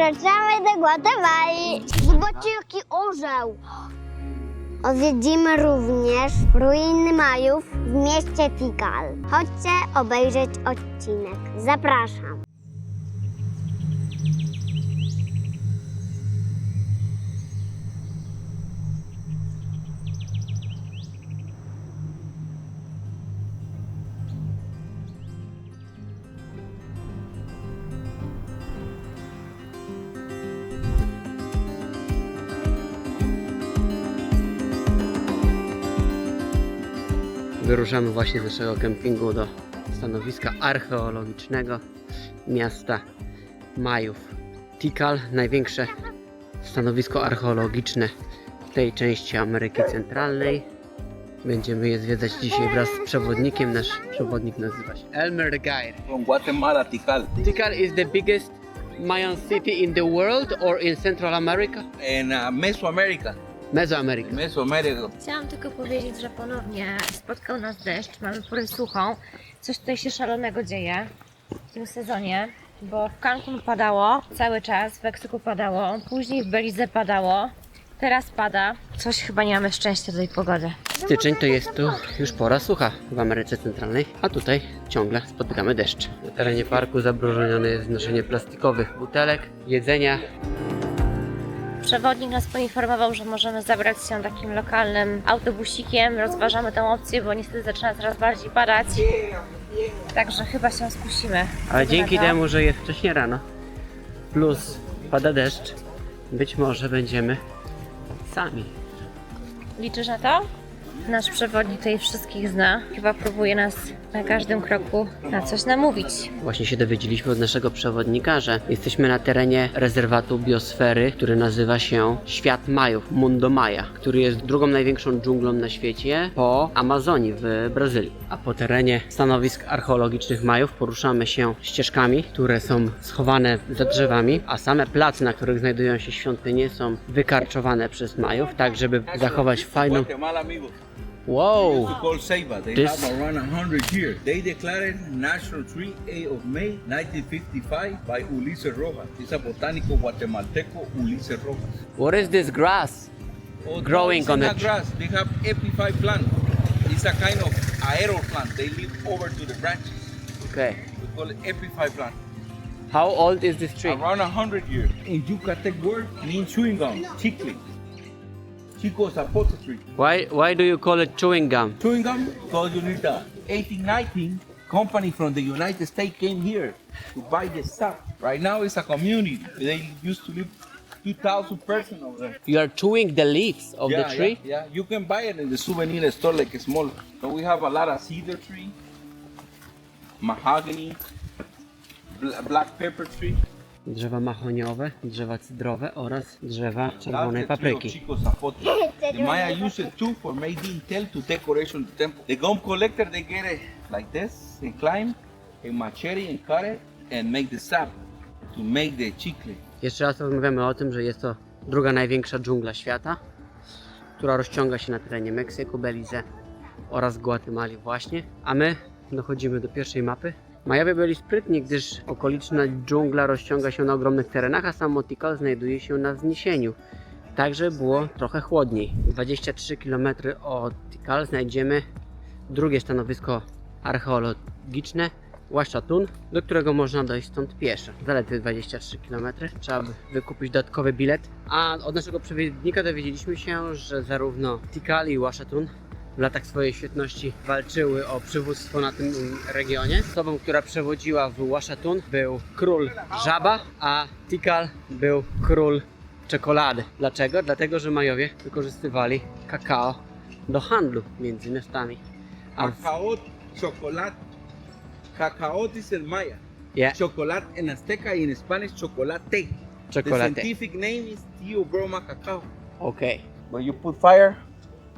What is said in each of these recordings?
Wracamy do Gwatemali. Zobaczcie, jaki orzeł. Odwiedzimy również ruiny Majów w mieście Tikal. Chodźcie obejrzeć odcinek. Zapraszam. Wyruszamy właśnie z naszego kempingu do stanowiska archeologicznego miasta Majów. Tikal, największe stanowisko archeologiczne w tej części Ameryki Centralnej. Będziemy je zwiedzać dzisiaj wraz z przewodnikiem. Nasz przewodnik nazywa się Elmer Guide. From Guatemala, Tikal. Tikal is the biggest Mayan city in the world or in Central America? In Mesoamerica. Mesoamerica. Mesoamerica. Chciałam tylko powiedzieć, że ponownie spotkał nas deszcz, mamy porę suchą. Coś tutaj się szalonego dzieje w tym sezonie, bo w Cancun padało cały czas, w Meksyku padało, później w Belize padało, teraz pada. Coś chyba nie mamy szczęścia do tej pogody. Styczeń to jest tu już pora sucha w Ameryce Centralnej, a tutaj ciągle spotykamy deszcz. Na terenie parku zabronione jest noszenie plastikowych butelek, jedzenia. Przewodnik nas poinformował, że możemy zabrać się takim lokalnym autobusikiem. Rozważamy tę opcję, bo niestety zaczyna coraz bardziej padać. Także chyba się skusimy. Ale dzięki Na to. temu, że jest wcześnie rano, plus pada deszcz, być może będziemy sami. Liczysz na to? Nasz przewodnik tutaj wszystkich zna. Chyba próbuje nas na każdym kroku na coś namówić. Właśnie się dowiedzieliśmy od naszego przewodnika, że jesteśmy na terenie rezerwatu biosfery, który nazywa się Świat Majów, Mundo Maya, który jest drugą największą dżunglą na świecie po Amazonii w Brazylii. A po terenie stanowisk archeologicznych Majów poruszamy się ścieżkami, które są schowane za drzewami, a same place, na których znajdują się świątynie, są wykarczowane przez Majów, tak żeby zachować fajną... Guatemala, amigos. Wow! It's called ceiba. They This- have around 100 years. They declared national tree 8 of May 1955 by Ulises Rojas. It's a botanical guatemalteco Ulises Rojas. What is this grass? Oh, Growing it's on not the- grass. They have epiphyte plant. It's a kind of aero plant. They live over to the branches. Okay. We call it epiphyte plant. How old is this tree? Around 100 years. In Yucatec word, means chewing gum, chicle. Chico zapote tree. Why do you call it chewing gum? Chewing gum, because you need the 1819 company from the United States came here to buy the stuff. Right now it's a community. They used to live 2,000 persons over there. You are chewing the leaves of the tree? Yeah. You can buy it in the souvenir store like a small. So we have a lot of cedar tree, mahogany, black pepper tree. Drzewa mahoniowe, drzewa cydrowe oraz drzewa czerwonej That's the tree of papryki. Chico Zapote. The Maya use it too for making tel to decoration the temple. The gum collector, they get it like this and climb a machete and cut it and make the sap to make the chicle. Jeszcze raz rozmawiamy o tym, że jest to druga największa dżungla świata, która rozciąga się na terenie Meksyku, Belize oraz Gwatemali właśnie. A my dochodzimy do pierwszej mapy. Majowie byli sprytni, gdyż okoliczna dżungla rozciąga się na ogromnych terenach, a samo Tikal znajduje się na wzniesieniu. Także było trochę chłodniej. 23 km od Tikal znajdziemy drugie stanowisko archeologiczne Ouachatun, do którego można dojść stąd pieszo. Zaledwie 23 km. Trzeba by wykupić dodatkowy bilet. A od naszego przewodnika dowiedzieliśmy się, że zarówno Tikal i Ouachatun w latach swojej świetności walczyły o przywództwo na tym regionie. Osobą, która przewodziła w Ouachatun, był król Żaba, a Tikal był król czekolady. Dlaczego? Dlatego, że Majowie wykorzystywali kakao do handlu między miastami. A w... Cacao, chocolate. Cacao is in Maya. Yeah, Chocolate in Azteca and in Spanish chocolate. The czekolady. scientific name is Theobroma cacao. Okej. When you put fire,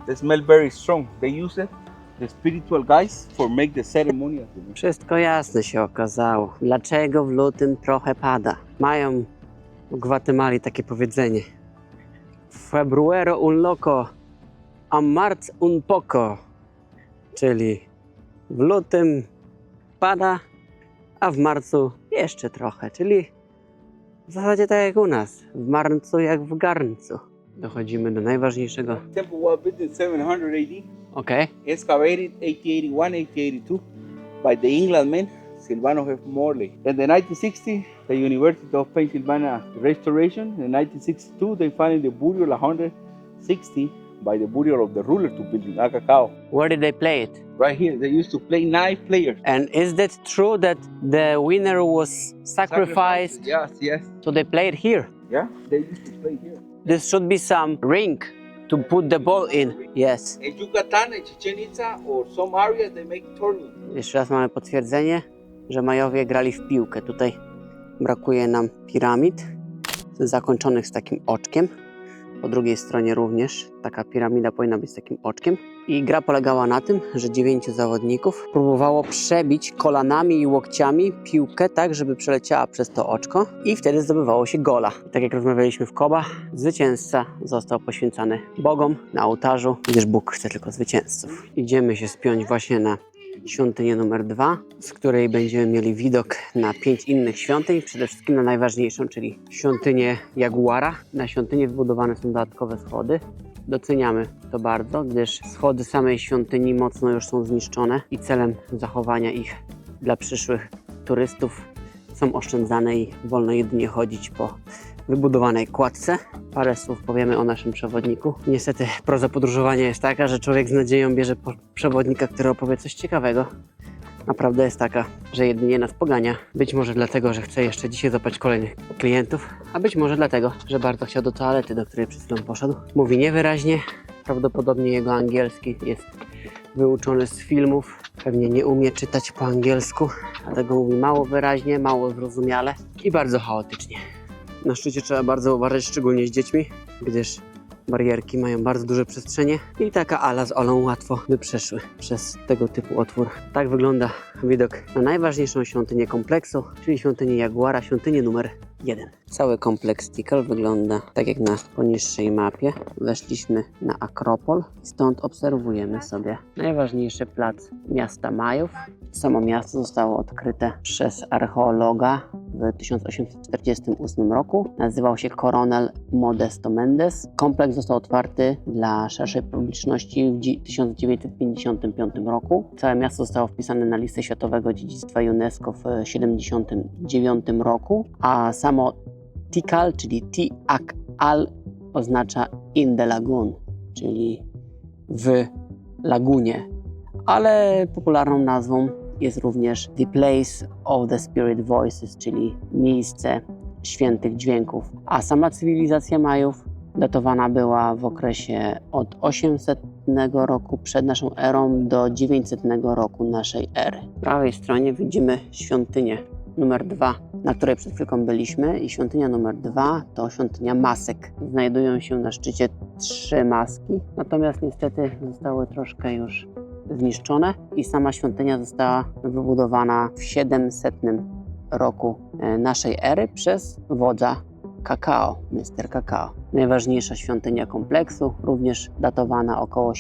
they smell very strong. They use it, the spiritual guys, for make the ceremony of the Wszystko jasne się okazało. Dlaczego w lutym trochę pada? Mają w Gwatemali takie powiedzenie. Februero un loco, a marz un poco. Czyli w lutym pada, a w marcu jeszcze trochę. Czyli W zasadzie tak jak u nas, w marncu jak w garncu. Dochodzimy do najważniejszego. Temple was built in 700 AD, Okej. excavated 1881, 1882 by the Englishmen Silvano F. Morley. In the 1960, the University of Pennsylvania restoration. In 1962, they found the burial 160 by the burial of the ruler to build Cacao. Where did they play it? Right here, they used to play 9 players. And is that true that the winner was sacrificed? Yes, yes. So they played here. Yeah, they used to play here. This should be some ring to put the ball in. Yes. In Yucatan and Chichen Itza or some areas, they make tournaments. Jeszcze raz mamy potwierdzenie, że Majowie grali w piłkę. Tutaj brakuje nam piramid zakończonych z takim oczkiem. Po drugiej stronie również taka piramida powinna być z takim oczkiem. I gra polegała na tym, że 9 zawodników próbowało przebić kolanami i łokciami piłkę tak, żeby przeleciała przez to oczko i wtedy zdobywało się gola. I tak jak rozmawialiśmy w Koba, zwycięzca został poświęcany bogom na ołtarzu, gdyż Bóg chce tylko zwycięzców. Idziemy się spiąć właśnie na świątynię numer 2, z której będziemy mieli widok na 5 innych świątyń, przede wszystkim na najważniejszą, czyli świątynię Jaguara. Na świątynię wybudowane są dodatkowe schody. Doceniamy to bardzo, gdyż schody samej świątyni mocno już są zniszczone i celem zachowania ich dla przyszłych turystów są oszczędzane i wolno jedynie chodzić po wybudowanej kładce. Parę słów powiemy o naszym przewodniku. Niestety proza podróżowania jest taka, że człowiek z nadzieją bierze przewodnika, który opowie coś ciekawego. A prawda jest taka, że jedynie nas pogania. Być może dlatego, że chce jeszcze dzisiaj złapać kolejnych klientów, a być może dlatego, że bardzo chciał do toalety, do której przed chwilą poszedł. Mówi niewyraźnie, prawdopodobnie jego angielski jest wyuczony z filmów. Pewnie nie umie czytać po angielsku, dlatego mówi mało wyraźnie, mało zrozumiale i bardzo chaotycznie. Na szczycie trzeba bardzo uważać, szczególnie z dziećmi, gdyż barierki mają bardzo duże przestrzenie i taka Ala z Olą łatwo by przeszły przez tego typu otwór. Tak wygląda widok na najważniejszą świątynię kompleksu, czyli świątynię Jaguara, świątynię numer 1. Cały kompleks Tikal wygląda tak jak na poniższej mapie. Weszliśmy na Akropol i stąd obserwujemy sobie najważniejszy plac miasta Majów. Samo miasto zostało odkryte przez archeologa w 1848 roku. Nazywał się Coronel Modesto Mendes. Kompleks został otwarty dla szerszej publiczności w 1955 roku. Całe miasto zostało wpisane na listę Światowego Dziedzictwa UNESCO w 1979 roku, a samo Tikal, czyli Ti-ak-al oznacza in the lagoon, czyli w lagunie, ale popularną nazwą jest również The Place of the Spirit Voices, czyli miejsce świętych dźwięków. A sama cywilizacja Majów datowana była w okresie od 800 roku przed naszą erą do 900 roku naszej ery. W prawej stronie widzimy świątynię numer 2, na której przed chwilką byliśmy, i świątynia numer 2 to świątynia masek. Znajdują się na szczycie 3 maski, natomiast niestety zostały troszkę już zniszczone i sama świątynia została wybudowana w 700 roku naszej ery przez wodza Kakao, Mr. Kakao. Najważniejsza świątynia kompleksu, również datowana około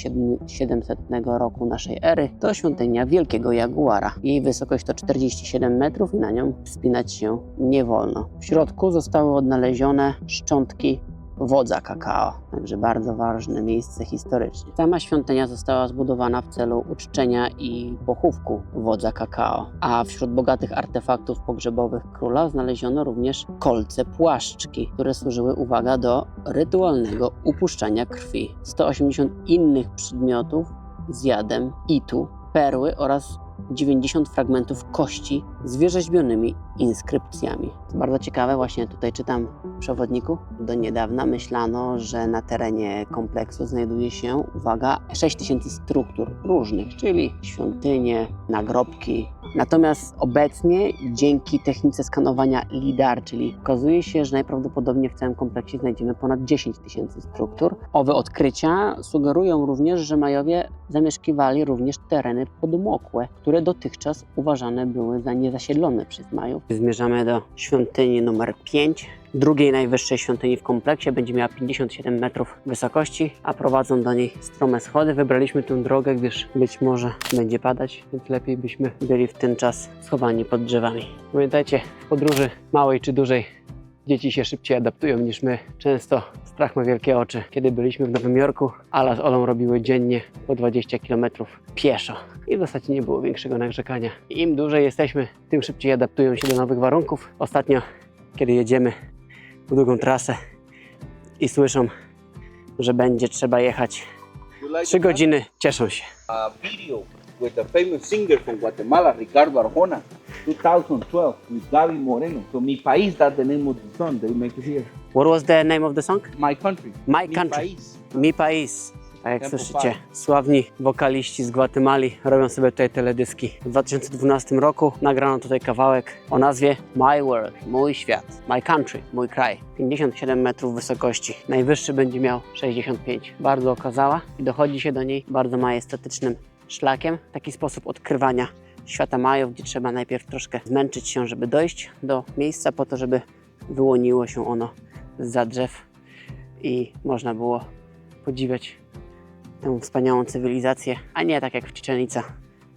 700 roku naszej ery, to świątynia Wielkiego Jaguara. Jej wysokość to 47 metrów i na nią wspinać się nie wolno. W środku zostały odnalezione szczątki wodza Kakao, także bardzo ważne miejsce historycznie. Sama świątynia została zbudowana w celu uczczenia i pochówku wodza Kakao, a wśród bogatych artefaktów pogrzebowych króla znaleziono również kolce płaszczki, które służyły, uwaga, do rytualnego upuszczania krwi. 180 innych przedmiotów z jadem itu, perły oraz 90 fragmentów kości z wyrzeźbionymi inskrypcjami. To bardzo ciekawe, właśnie tutaj czytam w przewodniku. Do niedawna myślano, że na terenie kompleksu znajduje się, uwaga, 6000 struktur różnych, czyli świątynie, nagrobki. Natomiast obecnie dzięki technice skanowania LIDAR, czyli okazuje się, że najprawdopodobniej w całym kompleksie znajdziemy ponad 10 000 struktur. Owe odkrycia sugerują również, że Majowie zamieszkiwali również tereny podmokłe, które dotychczas uważane były za niezasiedlone przez Majów. Zmierzamy do świątyni numer 5, drugiej najwyższej świątyni w kompleksie. Będzie miała 57 metrów wysokości, a prowadzą do niej strome schody. Wybraliśmy tę drogę, gdyż być może będzie padać, więc lepiej byśmy byli w ten czas schowani pod drzewami. Pamiętajcie, w podróży małej czy dużej Dzieci się szybciej adaptują niż my. Często strach ma wielkie oczy. Kiedy byliśmy w Nowym Jorku, Ala z Olą robiły dziennie po 20 km pieszo. I w zasadzie nie było większego narzekania. Im dłużej jesteśmy, tym szybciej adaptują się do nowych warunków. Ostatnio, kiedy jedziemy w długą trasę i słyszą, że będzie trzeba jechać 3 godziny, cieszą się. A video with the famous singer from Guatemala, Ricardo Arjona, 2012, with Gaby Moreno. So Mi País, that's the name of the song they make it here. What was the name of the song? My country. My Mi Country. País. Mi País. Tak jak Tempo słyszycie, Five. sławni wokaliści z Gwatemali robią sobie tutaj teledyski. W 2012 roku nagrano tutaj kawałek o nazwie My World, mój świat, My Country, mój kraj. 57 metrów wysokości. Najwyższy będzie miał 65. Bardzo okazała i dochodzi się do niej bardzo majestatycznym szlakiem. Taki sposób odkrywania świata Majów, gdzie trzeba najpierw troszkę zmęczyć się, żeby dojść do miejsca po to, żeby wyłoniło się ono zza drzew i można było podziwiać tę wspaniałą cywilizację, a nie tak jak w Chichen Itza,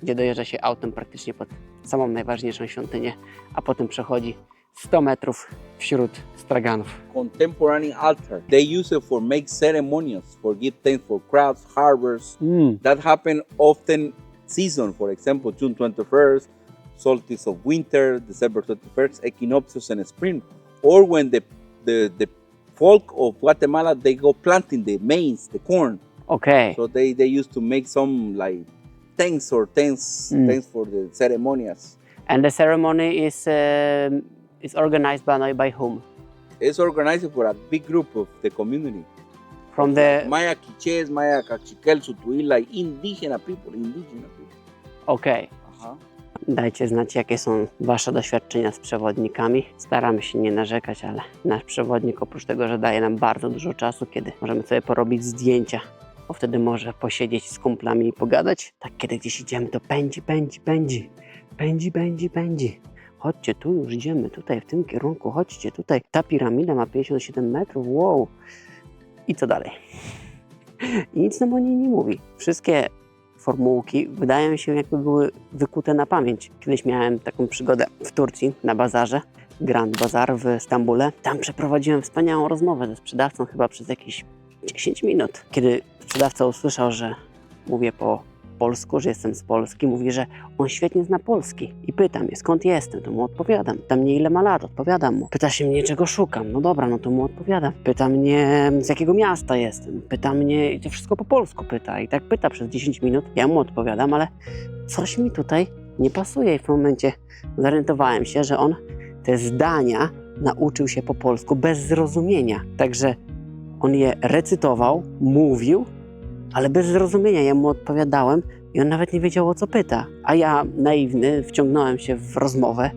gdzie dojeżdża się autem praktycznie pod samą najważniejszą świątynię, a potem przechodzi 100 metrów wśród straganów. Contemporary altar. They use it for make ceremonials, for give thanks for crowds, harvests. That happen often season, for example, June 21st, solstice of winter, December 21st, equinoxes and spring. Or when the folk of Guatemala, they go planting the maize, the corn. Okay. So they used to make some like thanks for the ceremonials. And the ceremony is organized by whom? It's organized for a big group of the community. From the Maya Quiches, Maya Cachiquel, Sutuila, indigenous people. Okay. Aha. Dajcie znać, jakie są Wasze doświadczenia z przewodnikami. Staramy się nie narzekać, ale nasz przewodnik oprócz tego, że daje nam bardzo dużo czasu, kiedy możemy sobie porobić zdjęcia, bo wtedy może posiedzieć z kumplami i pogadać. Tak, kiedy gdzieś idziemy, to pędzi. Chodźcie, tu już idziemy, tutaj w tym kierunku, chodźcie tutaj. Ta piramida ma 57 metrów, wow. I co dalej? I nic nam o niej nie mówi. Wszystkie formułki wydają się, jakby były wykute na pamięć. Kiedyś miałem taką przygodę w Turcji, na bazarze, Grand Bazar w Stambule. Tam przeprowadziłem wspaniałą rozmowę ze sprzedawcą chyba przez jakieś 10 minut. Kiedy sprzedawca usłyszał, że mówię po polsku, że jestem z Polski, mówi, że on świetnie zna polski. I pyta mnie, skąd jestem, to mu odpowiadam. Pyta mnie, ile ma lat, odpowiadam mu. Pyta się mnie, czego szukam, no dobra, no to mu odpowiadam. Pyta mnie, z jakiego miasta jestem. Pyta mnie, i to wszystko po polsku pyta. I tak pyta przez 10 minut, ja mu odpowiadam, ale coś mi tutaj nie pasuje. I w tym momencie zorientowałem się, że on te zdania nauczył się po polsku bez zrozumienia. Także on je recytował, mówił, ale bez zrozumienia. Ja mu odpowiadałem i on nawet nie wiedział, o co pyta. A ja, naiwny, wciągnąłem się w rozmowę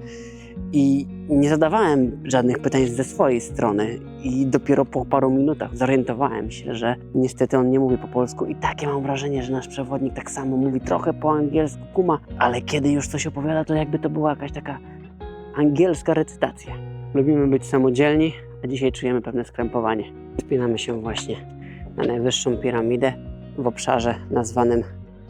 i nie zadawałem żadnych pytań ze swojej strony. I dopiero po paru minutach zorientowałem się, że niestety on nie mówi po polsku. I takie mam wrażenie, że nasz przewodnik tak samo mówi trochę po angielsku, kuma, ale kiedy już coś opowiada, to jakby to była jakaś taka angielska recytacja. Lubimy być samodzielni, a dzisiaj czujemy pewne skrępowanie. Wspinamy się właśnie na najwyższą piramidę w obszarze nazwanym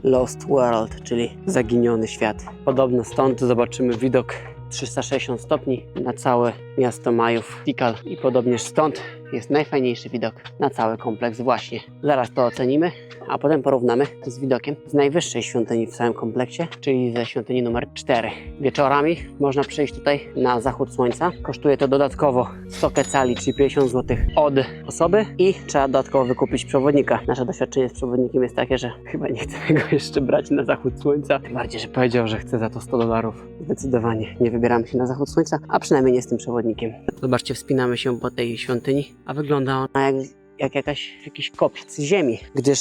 Lost World, czyli zaginiony świat. Podobno stąd zobaczymy widok 360 stopni na całe miasto Majów, Tikal, i podobnież stąd jest najfajniejszy widok na cały kompleks właśnie. Zaraz to ocenimy, a potem porównamy z widokiem z najwyższej świątyni w całym kompleksie, czyli ze świątyni numer 4. Wieczorami można przyjść tutaj na zachód słońca. Kosztuje to dodatkowo 100 quetzali, czyli 50 zł od osoby, i trzeba dodatkowo wykupić przewodnika. Nasze doświadczenie z przewodnikiem jest takie, że chyba nie chcemy go jeszcze brać na zachód słońca. Tym bardziej, że powiedział, że chce za to $100. Zdecydowanie nie wybieramy się na zachód słońca, a przynajmniej nie z tym przewodnikiem. Zobaczcie, wspinamy się po tej świątyni, a wygląda ona jak jakiś kopiec ziemi, gdyż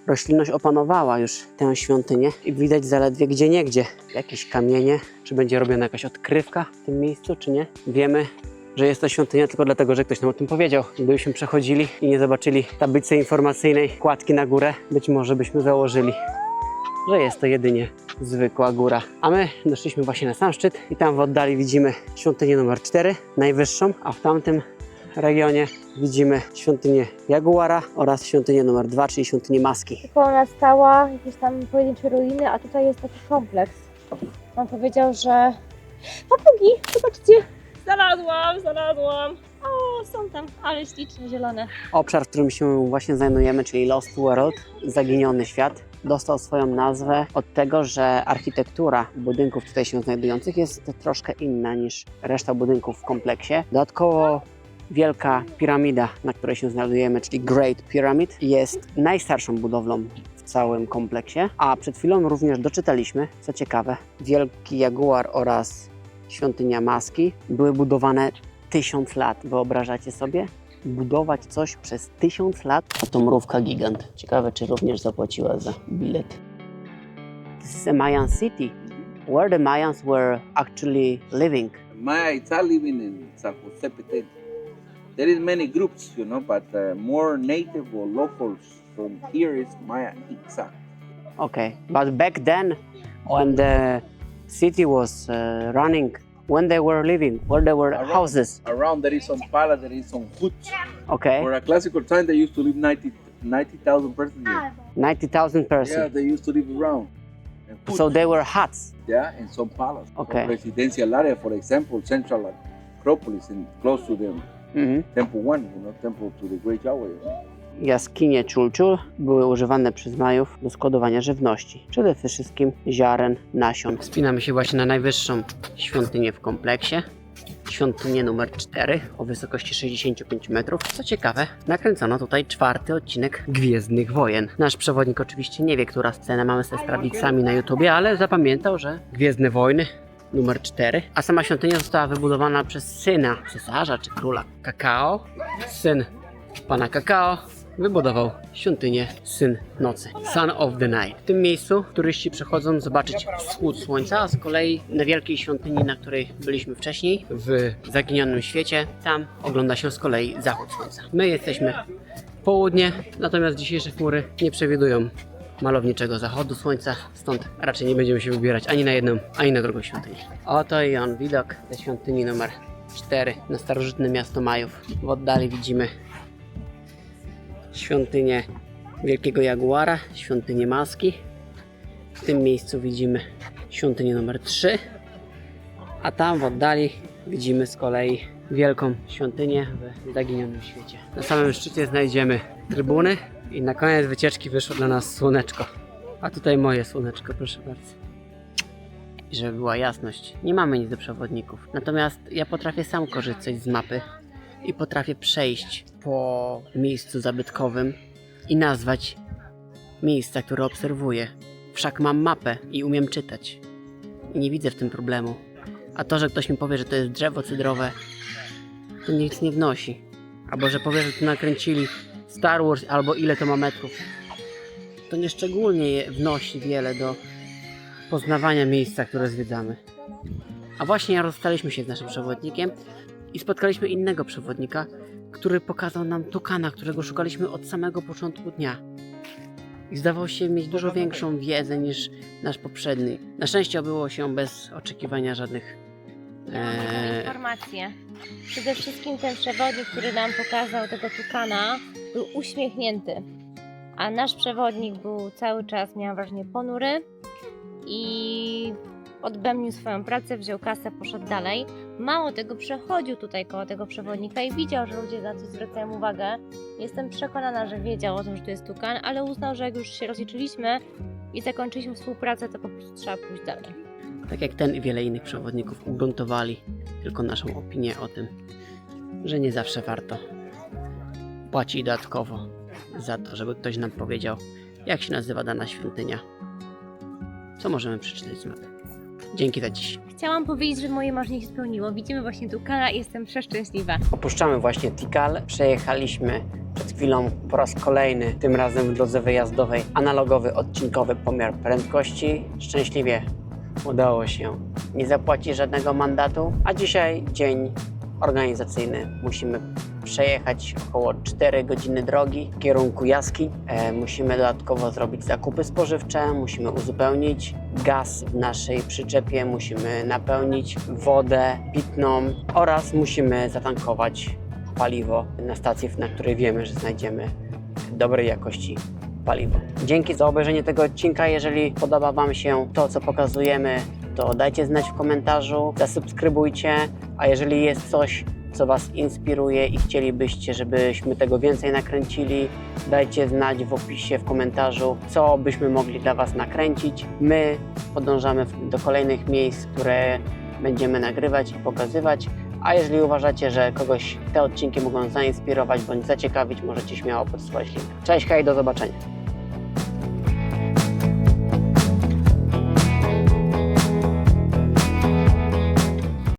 roślinność opanowała już tę świątynię i widać zaledwie gdzieniegdzie jakieś kamienie. Czy będzie robiona jakaś odkrywka w tym miejscu, czy nie? Wiemy, że jest to świątynia tylko dlatego, że ktoś nam o tym powiedział. Gdybyśmy przechodzili i nie zobaczyli tablicy informacyjnej, kładki na górę, być może byśmy założyli, że jest to jedynie zwykła góra. A my doszliśmy właśnie na sam szczyt i tam w oddali widzimy świątynię numer 4, najwyższą, a w tamtym regionie widzimy świątynię Jaguara oraz świątynię numer 2, czyli świątynię Maski. Koło nas stała jakieś tam pojedyncze ruiny, a tutaj jest taki kompleks. On powiedział, że papugi, zobaczcie, znalazłam. O, są tam, ale ślicznie zielone. Obszar, w którym się właśnie znajdujemy, czyli Lost World, Zaginiony Świat, dostał swoją nazwę od tego, że architektura budynków tutaj się znajdujących jest troszkę inna niż reszta budynków w kompleksie. Dodatkowo wielka piramida, na której się znajdujemy, czyli Great Pyramid, jest najstarszą budowlą w całym kompleksie, a przed chwilą również doczytaliśmy, co ciekawe, Wielki Jaguar oraz Świątynia Maski były budowane 1000 lat. Wyobrażacie sobie? Budować coś przez 1000 lat? A to mrówka gigant. Ciekawe, czy również zapłaciła za bilet. This is a Mayan city, where the Mayans were actually living. Mayas are living in San Jose Petén. There is many groups, you know, but more native or locals from here is Maya Itzá. Okay, but back then, when the city was running, when they were living, where there were houses. Around there is some pala, there is some huts. Okay, For a classical time, they used to live 90,000 persons here. 90,000 persons. Yeah, they used to live around. And huts, So they were huts. yeah, in some palace. Okay. Some residential area, for example, central Acropolis, and close to the Temple One, you know, temple to the Great Yahweh. You know? Jaskinie Chulchul były używane przez Majów do składowania żywności, przede wszystkim ziaren, nasion. Wspinamy się właśnie na najwyższą świątynię w kompleksie. Świątynię numer 4 o wysokości 65 metrów. Co ciekawe, nakręcono tutaj 4. odcinek Gwiezdnych Wojen. Nasz przewodnik oczywiście nie wie, która scena, mamy sobie sprawdzić sami na YouTubie, ale zapamiętał, że Gwiezdne Wojny numer 4, a sama świątynia została wybudowana przez syna cesarza czy króla Kakao. Syn pana Kakao wybudował świątynię Syn Nocy, Son of the Night. W tym miejscu turyści przychodzą zobaczyć wschód słońca, a z kolei na wielkiej świątyni, na której byliśmy wcześniej, w Zaginionym Świecie, tam ogląda się z kolei zachód słońca. My jesteśmy w południe, natomiast dzisiejsze chmury nie przewidują malowniczego zachodu słońca, stąd raczej nie będziemy się wybierać ani na jedną, ani na drugą świątynię. Oto i on, widok ze świątyni numer 4 na starożytne miasto Majów. W oddali widzimy świątynię Wielkiego Jaguara, świątynię Maski. W tym miejscu widzimy świątynię numer 3, a tam w oddali widzimy z kolei wielką świątynię w Zaginionym Świecie. Na samym szczycie znajdziemy trybuny i na koniec wycieczki wyszło dla nas słoneczko. A tutaj moje słoneczko, proszę bardzo. I żeby była jasność, nie mamy nic do przewodników. Natomiast ja potrafię sam korzystać z mapy i potrafię przejść po miejscu zabytkowym i nazwać miejsca, które obserwuję. Wszak mam mapę i umiem czytać. I nie widzę w tym problemu. A to, że ktoś mi powie, że to jest drzewo cydrowe, to nic nie wnosi. Albo że powie, że tu nakręcili Star Wars, albo ile to ma metrów, to nieszczególnie wnosi wiele do poznawania miejsca, które zwiedzamy. A właśnie rozstaliśmy się z naszym przewodnikiem i spotkaliśmy innego przewodnika, który pokazał nam tukana, którego szukaliśmy od samego początku dnia. I zdawał się mieć dużo większą wiedzę niż nasz poprzedni. Na szczęście obyło się bez oczekiwania żadnych Informacje. Przede wszystkim ten przewodnik, który nam pokazał tego tukana, był uśmiechnięty. A nasz przewodnik był cały czas, miałam wrażenie, ponury i odbębnił swoją pracę, wziął kasę, poszedł dalej. Mało tego, przechodził tutaj koło tego przewodnika i widział, że ludzie na coś zwracają uwagę. Jestem przekonana, że wiedział o tym, że tu jest tukan, ale uznał, że jak już się rozliczyliśmy i zakończyliśmy współpracę, to po prostu trzeba pójść dalej. Tak jak ten i wiele innych przewodników ugruntowali tylko naszą opinię o tym, że nie zawsze warto płacić dodatkowo za to, żeby ktoś nam powiedział, jak się nazywa dana świątynia. Co możemy przeczytać z mapy. Dzięki za dziś. Chciałam powiedzieć, że moje marzenie się spełniło. Widzimy właśnie tukana i jestem przeszczęśliwa. Opuszczamy właśnie Tikal. Przejechaliśmy przed chwilą po raz kolejny, tym razem w drodze wyjazdowej, analogowy, odcinkowy pomiar prędkości. Szczęśliwie udało się nie zapłacić żadnego mandatu, a dzisiaj dzień organizacyjny. Musimy przejechać około 4 godziny drogi w kierunku Jaski. Musimy dodatkowo zrobić zakupy spożywcze, musimy uzupełnić gaz w naszej przyczepie, musimy napełnić wodę pitną oraz musimy zatankować paliwo na stacji, na której wiemy, że znajdziemy dobrej jakości paliwo. Dzięki za obejrzenie tego odcinka. Jeżeli podoba Wam się to, co pokazujemy, to dajcie znać w komentarzu, zasubskrybujcie, a jeżeli jest coś, co Was inspiruje i chcielibyście, żebyśmy tego więcej nakręcili. Dajcie znać w opisie, w komentarzu, co byśmy mogli dla Was nakręcić. My podążamy do kolejnych miejsc, które będziemy nagrywać i pokazywać. A jeżeli uważacie, że kogoś te odcinki mogą zainspirować bądź zaciekawić, możecie śmiało podsyłać link. Cześć, hej, do zobaczenia.